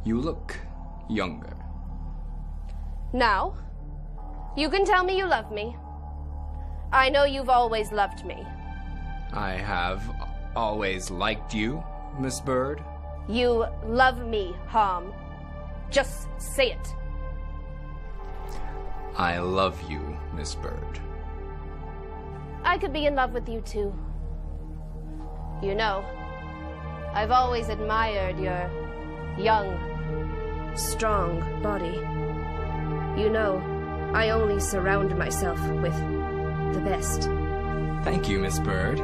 You look younger. Now, you can tell me you love me. I know you've always loved me. I have always liked you, Miss Bird. You love me, Harm. Just say it. I love you, Miss Bird. I could be in love with you too. You know, I've always admired your young, strong body. You know, I only surround myself with the best. Thank you, Miss Bird.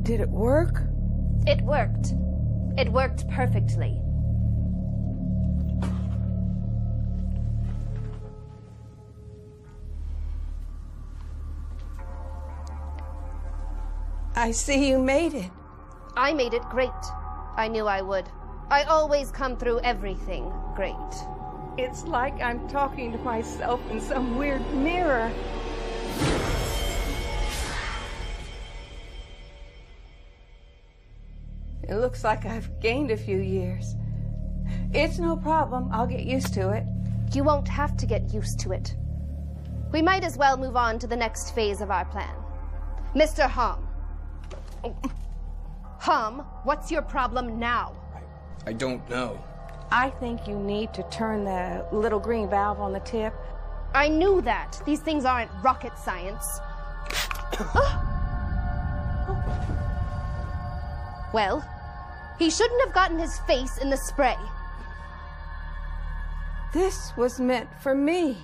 Did it work? It worked. It worked perfectly. I see you made it. I made it great. I knew I would. I always come through everything great. It's like I'm talking to myself in some weird mirror. It looks like I've gained a few years. It's no problem. I'll get used to it. You won't have to get used to it. We might as well move on to the next phase of our plan. Mr. Harm. Harm, what's your problem now? I don't know. I think you need to turn the little green valve on the tip. I knew that. These things aren't rocket science. Well, he shouldn't have gotten his face in the spray. This was meant for me.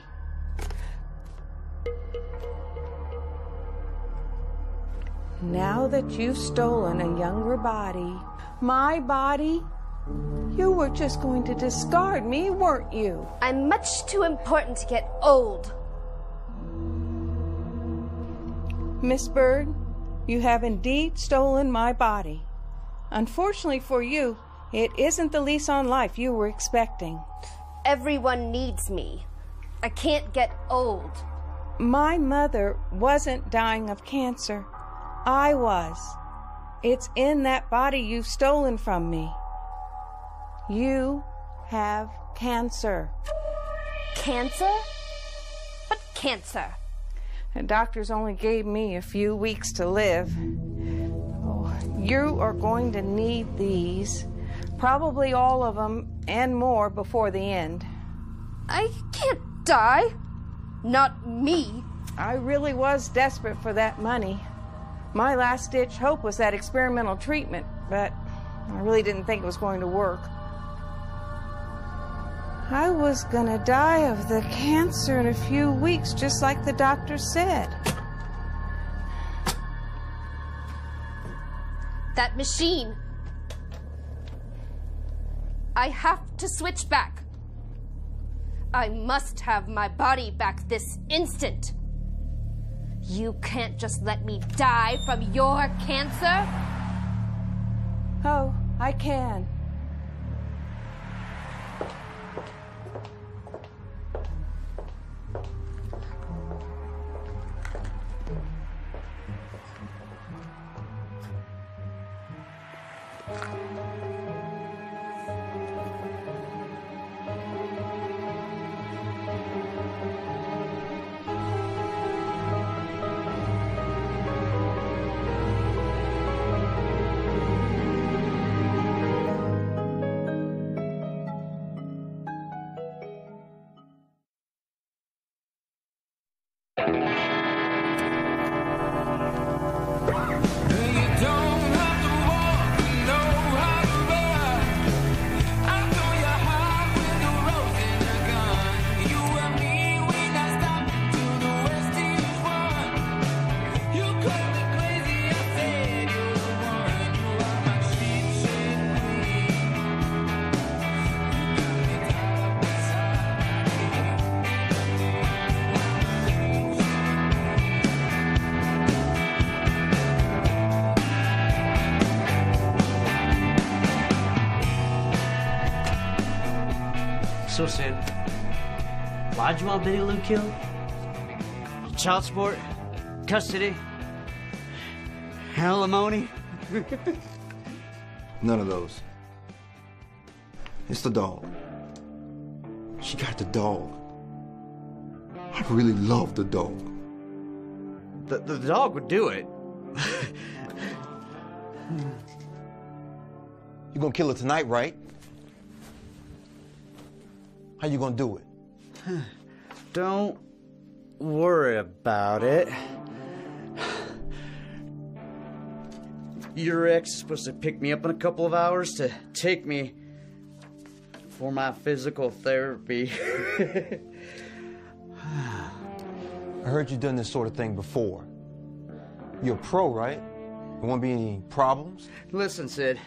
Now that you've stolen a younger body, my body, you were just going to discard me, weren't you? I'm much too important to get old. Miss Bird, you have indeed stolen my body. Unfortunately for you, it isn't the lease on life you were expecting. Everyone needs me. I can't get old. My mother wasn't dying of cancer. I was. It's in that body you've stolen from me. You have cancer. Cancer? What cancer? The doctors only gave me a few weeks to live. Oh, you are going to need these, probably all of them and more before the end. I can't die. Not me. I really was desperate for that money. My last-ditch hope was that experimental treatment, but I really didn't think it was going to work. I was gonna die of the cancer in a few weeks, just like the doctor said. That machine. I have to switch back. I must have my body back this instant. You can't just let me die from your cancer. Oh, I can. You don't have to walk, you know how to So, Sid, why'd you want Betty Lou killed? Child support? Custody? Alimony? None of those. It's the dog. She got the dog. I really love the dog. The dog would do it. You gonna kill her tonight, right? How you gonna do it? Don't worry about it. Your ex is supposed to pick me up in a couple of hours to take me for my physical therapy. I heard you done this sort of thing before. You're a pro, right? There won't be any problems? Listen, Sid.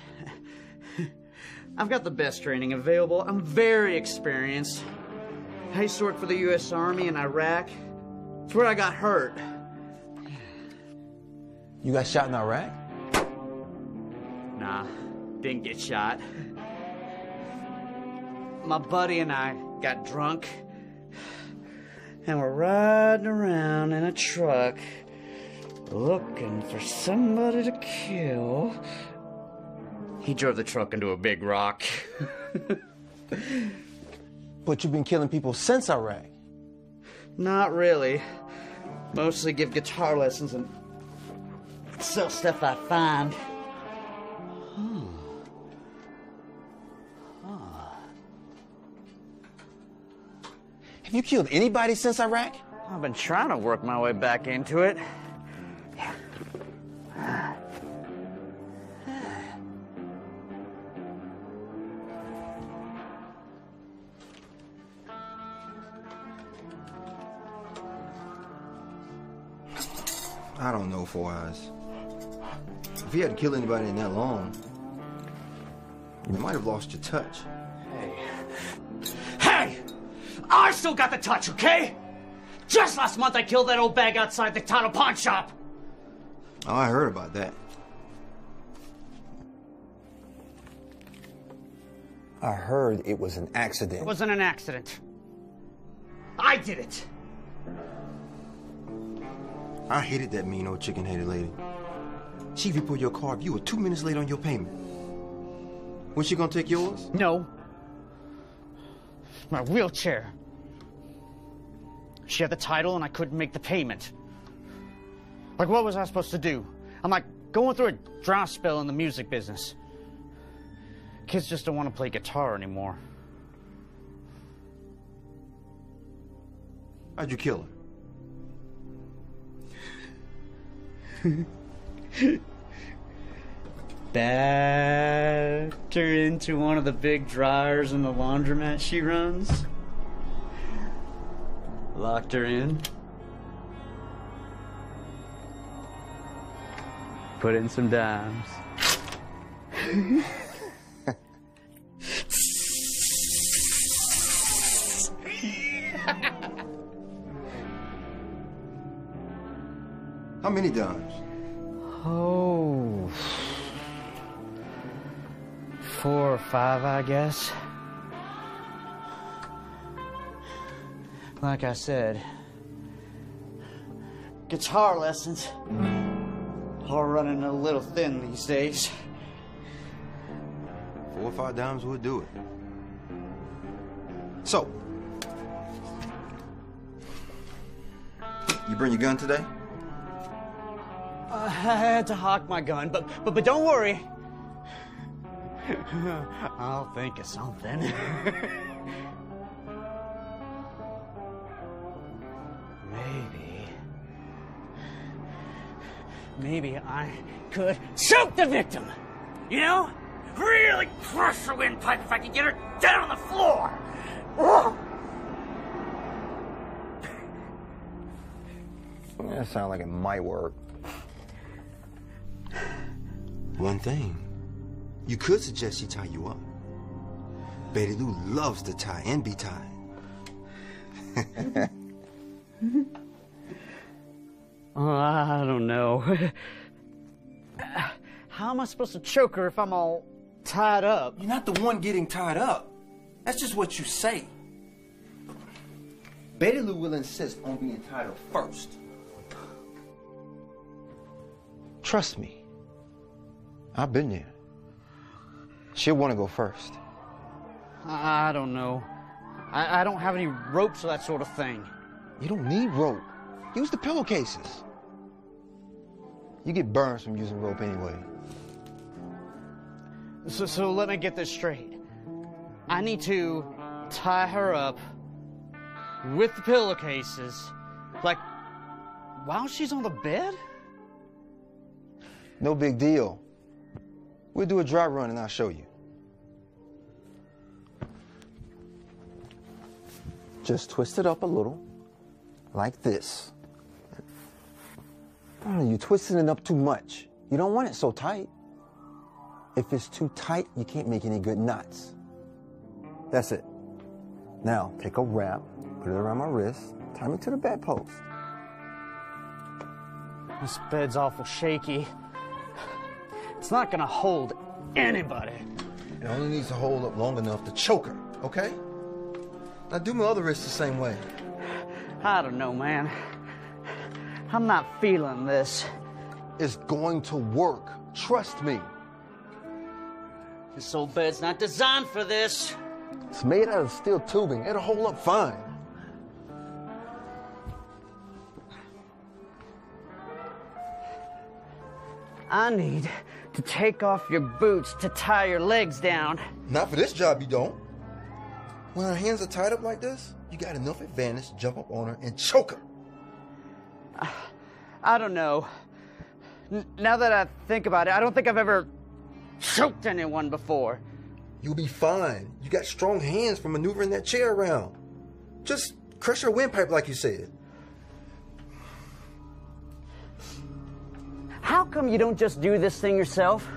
I've got the best training available. I'm very experienced. I used to work for the U.S. Army in Iraq. It's where I got hurt. You got shot in Iraq? Nah, didn't get shot. My buddy and I got drunk, and we're riding around in a truck looking for somebody to kill. He drove the truck into a big rock. But you've been killing people since Iraq. Not really. Mostly give guitar lessons and sell stuff I find. Have you killed anybody since Iraq? I've been trying to work my way back into it. I don't know, Four Eyes. If you hadn't killed anybody in that long, you might have lost your touch. Hey! I still got the touch, okay? Just last month I killed that old bag outside the Tano pawn shop. Oh, I heard about that. I heard it was an accident. It wasn't an accident. I did it. I hated that mean old chicken-headed lady. She even pulled your car if you were 2 minutes late on your payment. Was she gonna take yours? No. My wheelchair. She had the title and I couldn't make the payment. Like, what was I supposed to do? I'm like going through a drought spell in the music business. Kids just don't want to play guitar anymore. How'd you kill her? Backed her into one of the big dryers in the laundromat she runs. Locked her in. Put in some dimes. How many dimes? Oh, 4 or 5, I guess. Like I said, guitar lessons are running a little thin these days. 4 or 5 dimes would do it. So, you bring your gun today? I had to hawk my gun, but don't worry. I'll think of something. Maybe I could choke the victim. You know? Really crush her windpipe if I could get her down on the floor. That sounds like it might work. One thing, you could suggest she tie you up. Betty Lou loves to tie and be tied. Oh, I don't know. How am I supposed to choke her if I'm all tied up? You're not the one getting tied up. That's just what you say. Betty Lou will insist on being tied up first. Trust me. I've been there. She'll want to go first. I don't know. I don't have any ropes or that sort of thing. You don't need rope. Use the pillowcases. You get burns from using rope anyway. So let me get this straight. I need to tie her up with the pillowcases, like while she's on the bed? No big deal. We'll do a dry run and I'll show you. Just twist it up a little, like this. Oh, you're twisting it up too much. You don't want it so tight. If it's too tight, you can't make any good knots. That's it. Now, take a wrap, put it around my wrist, tie me to the bedpost. This bed's awful shaky. It's not gonna hold anybody. It only needs to hold up long enough to choke her, okay? Now do my other wrist the same way. I don't know, man. I'm not feeling this. It's going to work. Trust me. This old bed's not designed for this. It's made out of steel tubing. It'll hold up fine. I need to take off your boots to tie your legs down. Not for this job, you don't. When her hands are tied up like this, you got enough advantage to jump up on her and choke her. I don't know. Now that I think about it, I don't think I've ever choked anyone before. You'll be fine. You got strong hands for maneuvering that chair around. Just crush her windpipe like you said. How come you don't just do this thing yourself?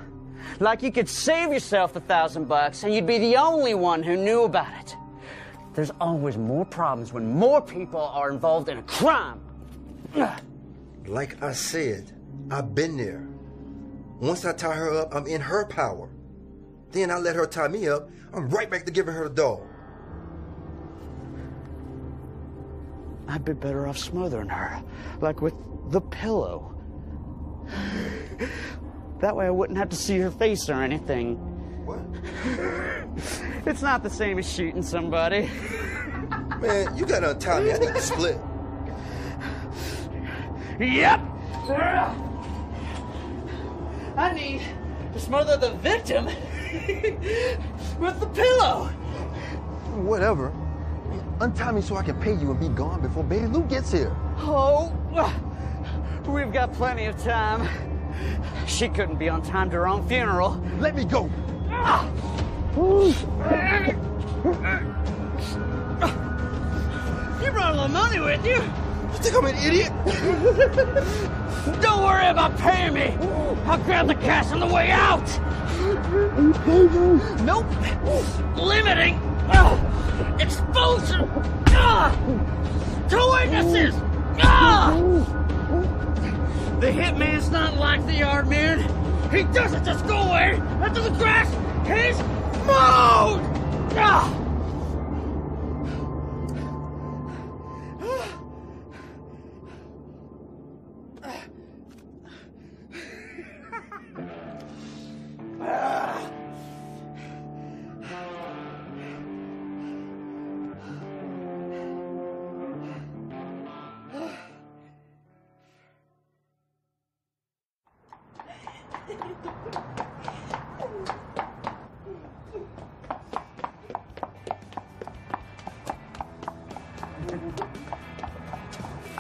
Like you could save yourself $1,000 and you'd be the only one who knew about it. There's always more problems when more people are involved in a crime. Like I said, I've been there. Once I tie her up, I'm in her power. Then I let her tie me up, I'm right back to giving her the dog. I'd be better off smothering her, like with the pillow. That way I wouldn't have to see her face or anything. What? It's not the same as shooting somebody. Man, you gotta untie me. I need to split. Yep! I need to smother the victim with the pillow. Whatever. Untie me so I can pay you and be gone before Betty Lou gets here. Oh, we've got plenty of time. She couldn't be on time to her own funeral. Let me go. You brought a little money with you. You think I'm an idiot? Don't worry about paying me. I'll grab the cash on the way out. Nope. Limiting. Exposure. To witnesses. The hitman's not like the yard man. He doesn't just go away after the grass is mowed.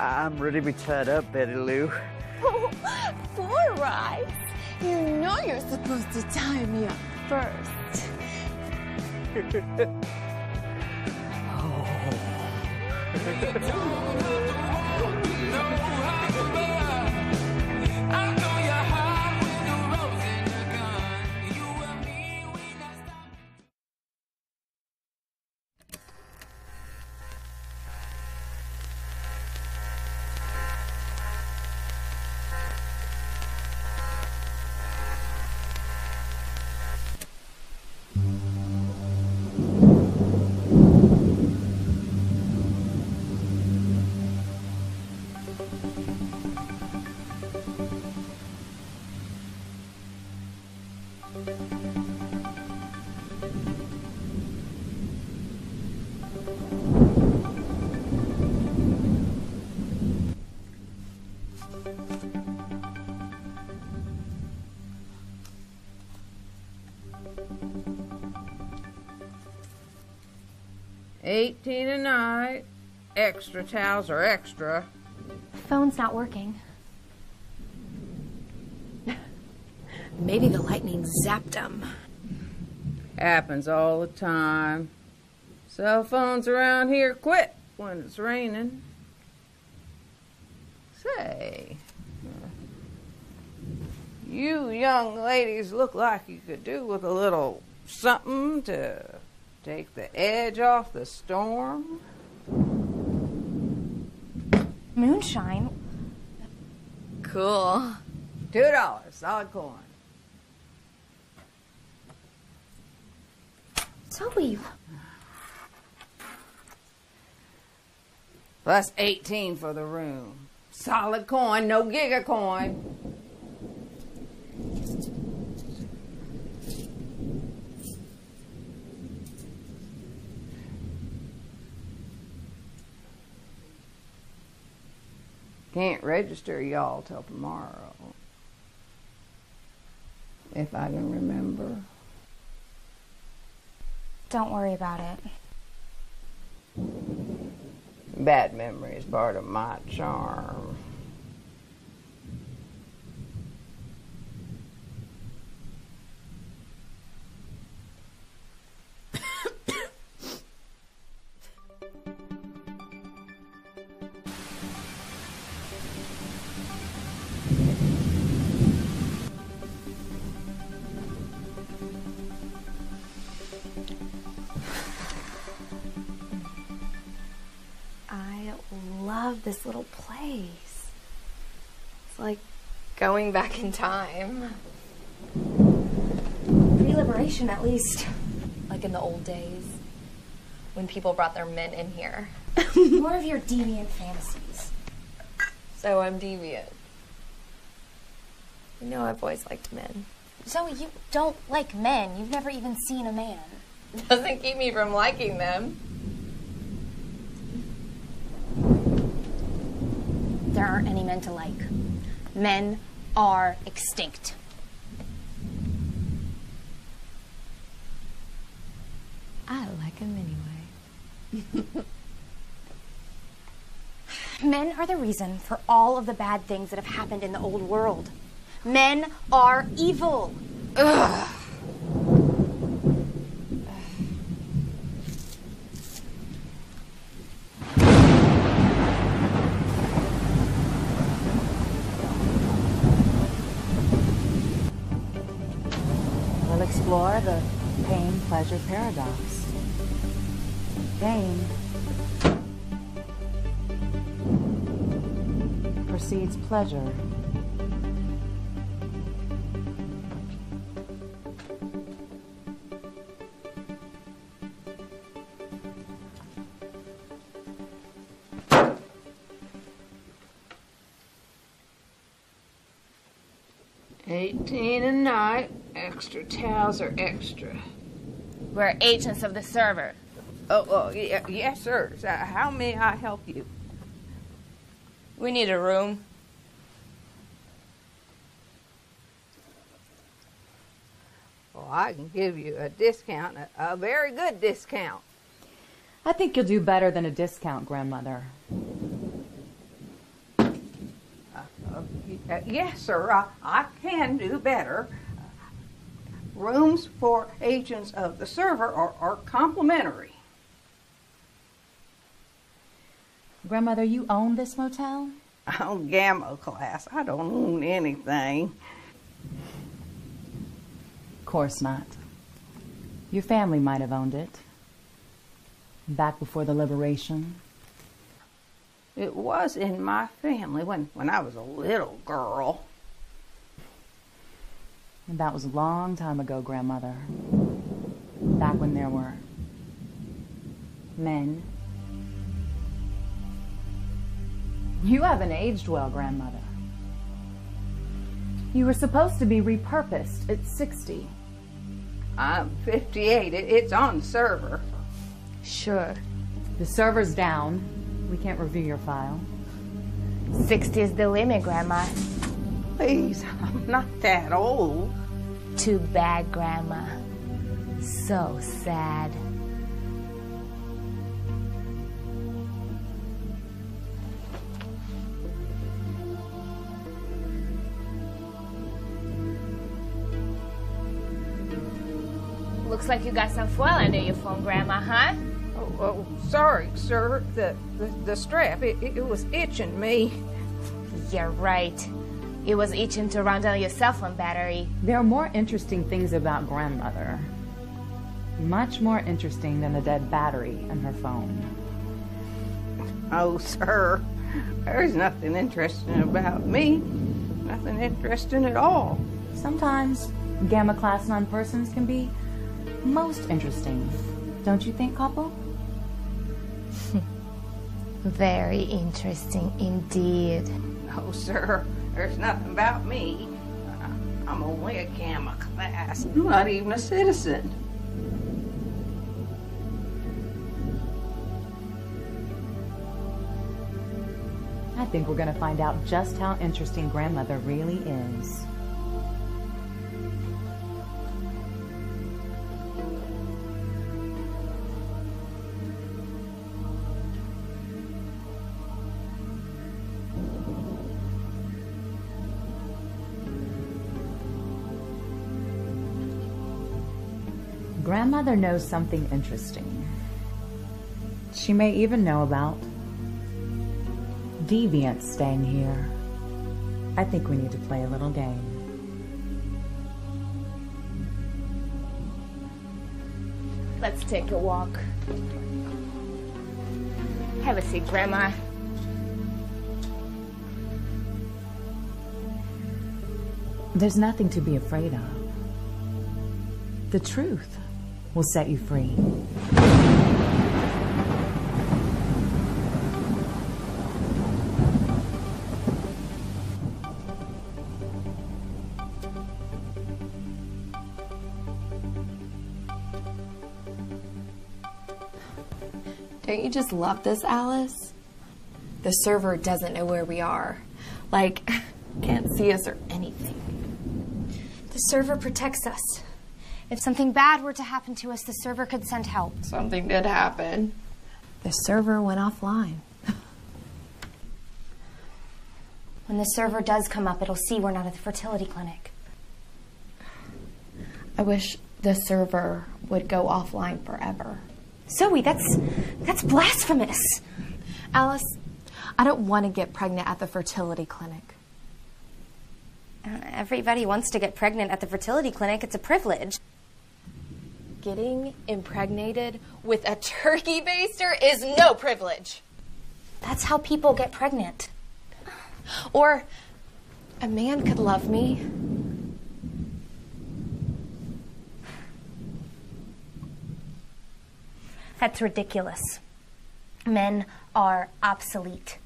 I'm ready to be tied up, Betty Lou. Oh, 4 rides? You know you're supposed to tie me up first. $18 a night. Extra towels are extra. Phone's not working. Maybe the lightning zapped him. Happens all the time. Cell phones around here quit when it's raining. Say, you young ladies look like you could do with a little something to take the edge off the storm. Moonshine? Cool. $2, solid coin. Zoe. Plus 18 for the room. Solid coin, no giga coin. Can't register y'all till tomorrow. If I can remember. Don't worry about it. Bad memory is part of my charm. I love this little place. It's like going back in time. Pre-liberation, at least. Like in the old days, when people brought their men in here. More of your deviant fantasies. So I'm deviant. You know I've always liked men. Zoe, you don't like men. You've never even seen a man. Doesn't keep me from liking them. There aren't any men to like. Men are extinct. I like him anyway. Men are the reason for all of the bad things that have happened in the old world. Men are evil. Ugh. We'll explore the pain-pleasure paradox. Pain precedes pleasure. $18 a night. Extra towels are extra. We're agents of the server. Oh, yes, sir. How may I help you? We need a room. Well, I can give you a discount, a very good discount. I think you'll do better than a discount, Grandmother. Yes, sir. I can do better. Rooms for agents of the server are complimentary. Grandmother, you own this motel? Oh, Gamma class. I don't own anything. Of course not. Your family might have owned it. Back before the liberation. It was in my family when I was a little girl. And that was a long time ago, Grandmother. Back when there were men. You haven't aged well, Grandmother. You were supposed to be repurposed at 60. I'm 58. It's on the server. Sure. The server's down. We can't review your file. 60 is the limit, Grandma. Please, I'm not that old. Too bad, Grandma. So sad. Looks like you got some foil under your phone, Grandma, huh? Oh, sorry, sir. The strap, it was itching me. You're right. It was itching to run down your cell phone battery. There are more interesting things about grandmother. Much more interesting than the dead battery in her phone. Oh, sir, there's nothing interesting about me. Nothing interesting at all. Sometimes Gamma Class 9 persons can be most interesting. Don't you think, couple? Very interesting indeed. Oh, sir, there's nothing about me. I'm only a Gamma Class. I'm not even a citizen. I think we're going to find out just how interesting grandmother really is. Grandmother knows something interesting. She may even know about deviants staying here. I think we need to play a little game. Let's take a walk. Have a seat, Grandma. There's nothing to be afraid of. The truth will set you free. Don't you just love this, Alice? The server doesn't know where we are. Like, can't see us or anything. The server protects us. If something bad were to happen to us, the server could send help. Something did happen. The server went offline. When the server does come up, it'll see we're not at the fertility clinic. I wish the server would go offline forever. Zoe, that's blasphemous. Alice, I don't want to get pregnant at the fertility clinic. Everybody wants to get pregnant at the fertility clinic. It's a privilege. Getting impregnated with a turkey baster is no privilege. That's how people get pregnant. Or a man could love me. That's ridiculous. Men are obsolete.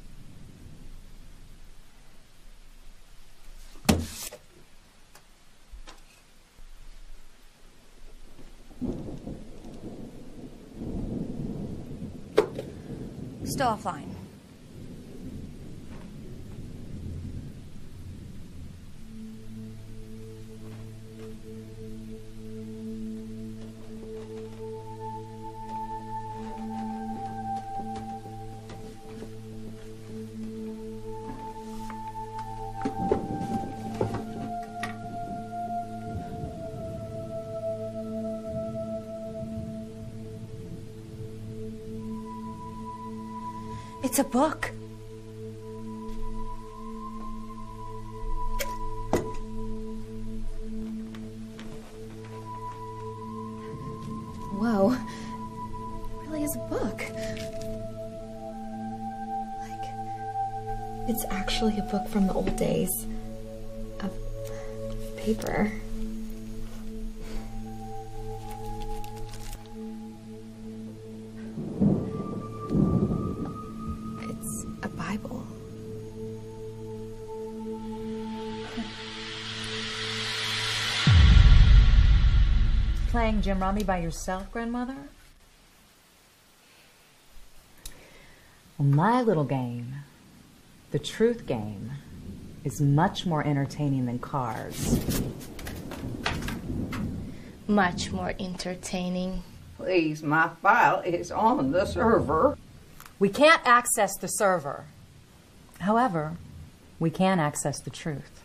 Still offline. It's a book. Whoa. It really is a book. Like, it's actually a book from the old days of paper. It's a Bible. playing Jim Rummy by yourself, Grandmother? Well, my little game, the truth game, is much more entertaining than cards. Much more entertaining. Please, my file is on the server. We can't access the server. However, we can access the truth.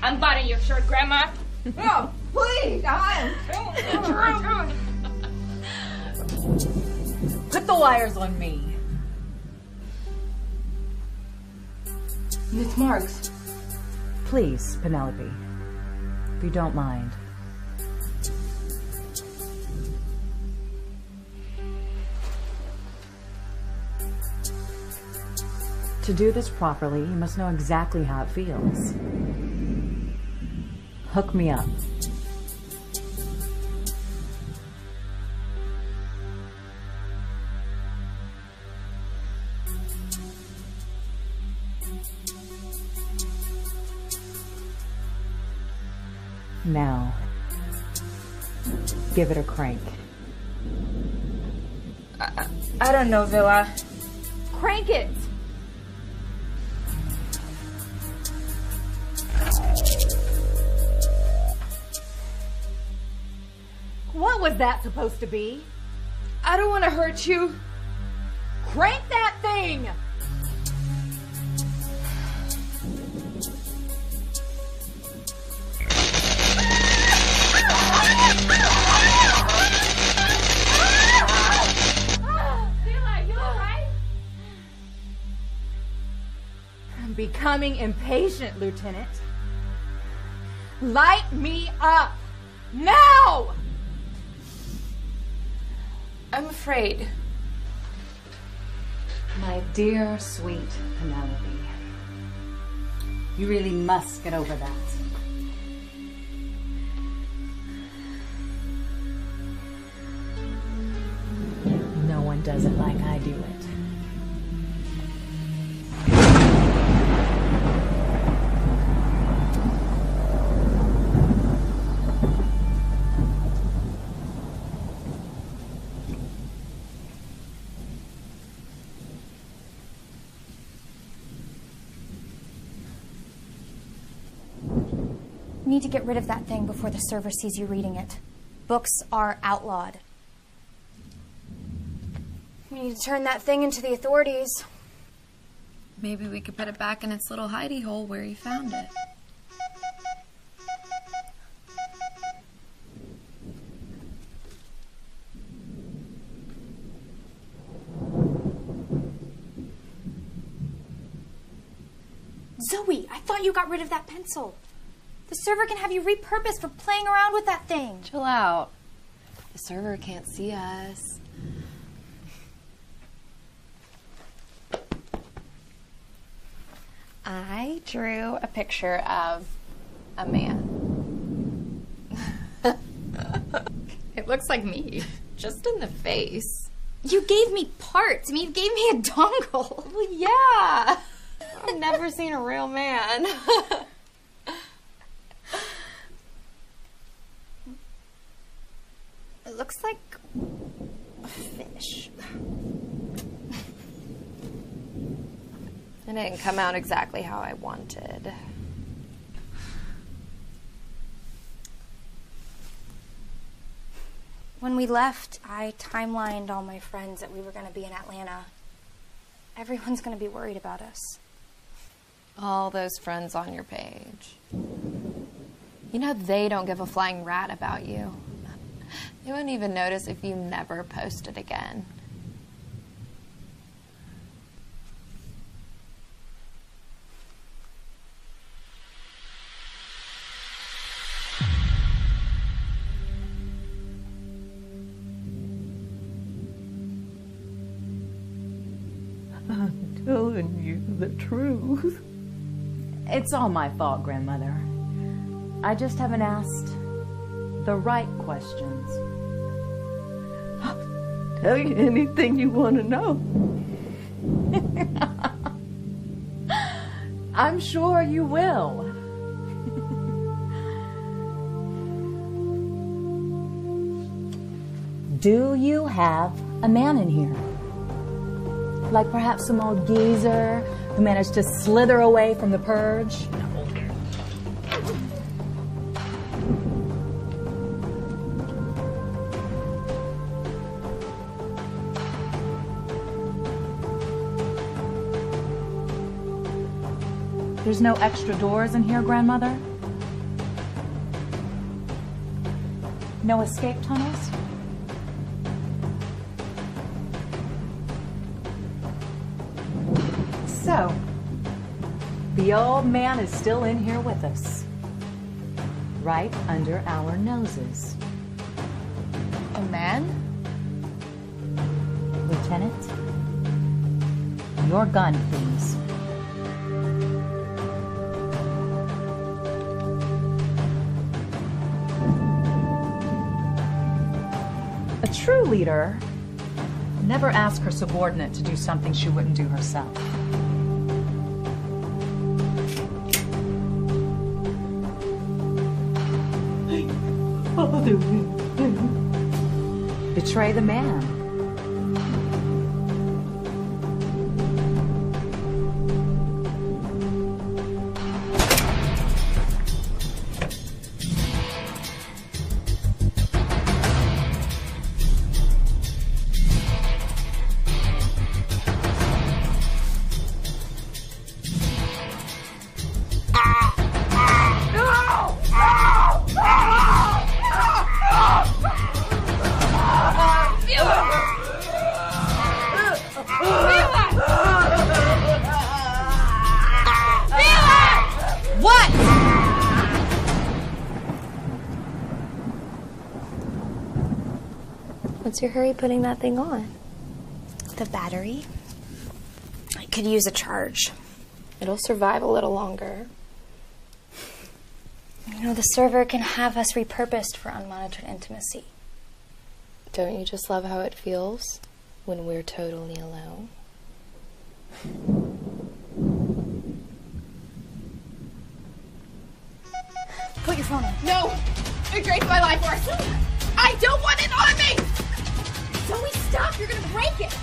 Unbutton your shirt, Grandma. Oh, please, I am. Put the wires on me. Miss Marks. Please, Penelope, if you don't mind. To do this properly, you must know exactly how it feels. Hook me up. Now, give it a crank. I don't know, Villa. Crank it! What was that supposed to be? I don't want to hurt you. Crank that thing! I'm becoming impatient, Lieutenant. Light me up! Now! I'm afraid. My dear, sweet Penelope, you really must get over that. No one does it like I do it. You need to get rid of that thing before the server sees you reading it. Books are outlawed. We need to turn that thing into the authorities. Maybe we could put it back in its little hidey hole where you found it. Zoe, I thought you got rid of that pencil. The server can have you repurposed for playing around with that thing. Chill out. The server can't see us. I drew a picture of a man. It looks like me, just in the face. You gave me parts. I mean, you gave me a dongle. Well, yeah. I've never seen a real man. It looks like a fish. It didn't come out exactly how I wanted. When we left, I timelined all my friends that we were going to be in Atlanta. Everyone's going to be worried about us. All those friends on your page. You know they don't give a flying rat about you. They wouldn't even notice if you never posted again. I'm telling you the truth. It's all my fault, Grandmother. I just haven't asked the right questions. I'll tell you anything you want to know. I'm sure you will. Do you have a man in here? Like perhaps some old geezer who managed to slither away from the purge? There's no extra doors in here, Grandmother? No escape tunnels? So, the old man is still in here with us. Right under our noses. A man? Lieutenant, your gun, please. A true leader never asks her subordinate to do something she wouldn't do herself. Betray the man. What's your hurry putting that thing on? The battery. I could use a charge. It'll survive a little longer. You know, the server can have us repurposed for unmonitored intimacy. Don't you just love how it feels when we're totally alone? Put your phone on. No! You're great for my life force! I don't want it on me! Zoe, stop! You're gonna break it!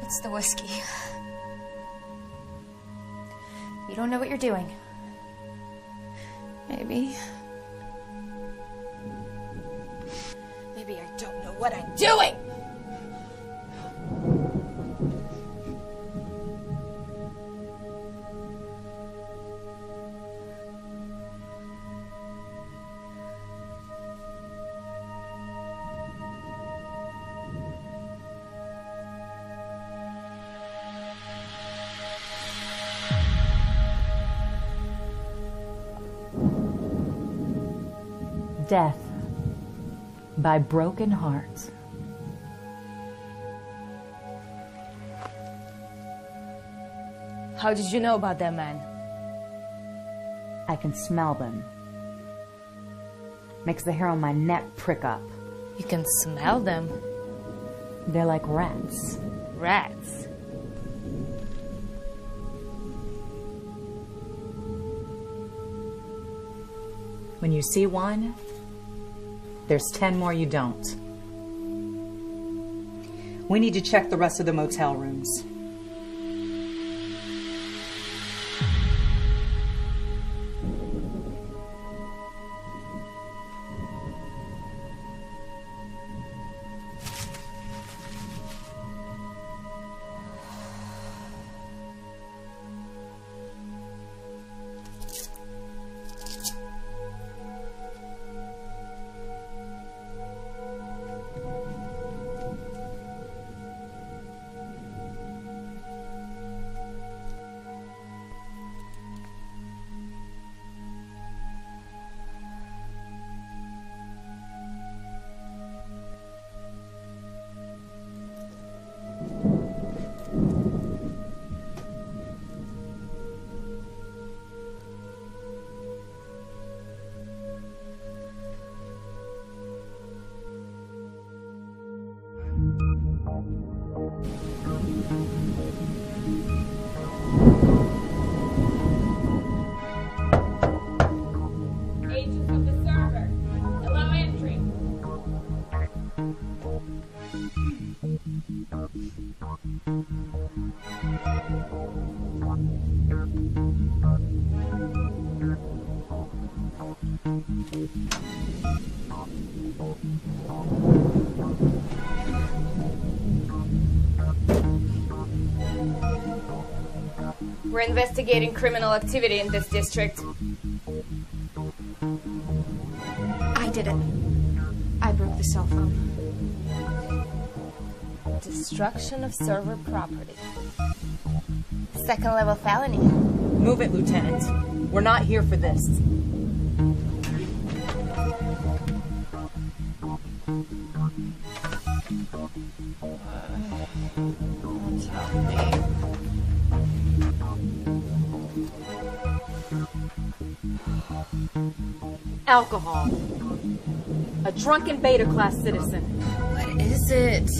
It's the whiskey. You don't know what you're doing. Maybe. Maybe I don't know what I'm doing! Death by broken heart. How did you know about that man? I can smell them. Makes the hair on my neck prick up. You can smell them. They're like rats. Rats. When you see one, there's 10 more you don't. We need to check the rest of the motel rooms. We're investigating criminal activity in this district. I did it. I broke the cell phone. Destruction of server property. Second level felony. Move it, Lieutenant. We're not here for this. Alcohol. A drunken beta class citizen. What is it?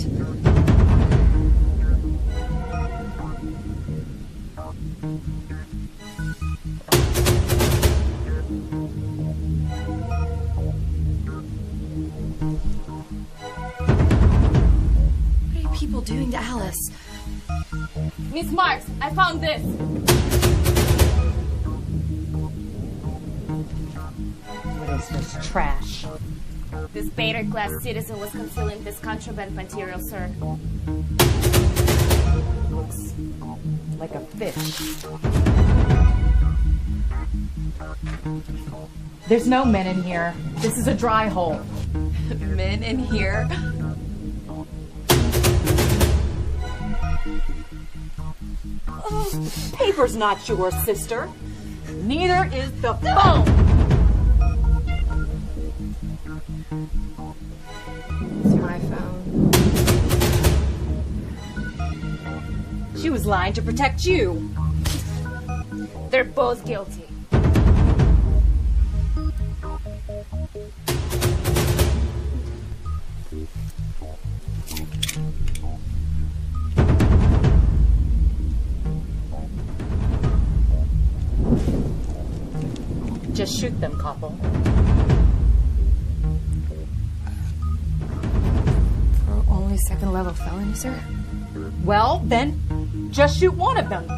What are people doing to Alice? Miss Marks, I found this. What is this trash? This beta class citizen was concealing this contraband material, sir. Looks like a fish. There's no men in here. This is a dry hole. Men in here? Paper's not yours, sister. Neither is the phone. It's my phone. She was lying to protect you. They're both guilty. Just shoot them, couple. For only second level felony, sir? Well, then, just shoot one of them.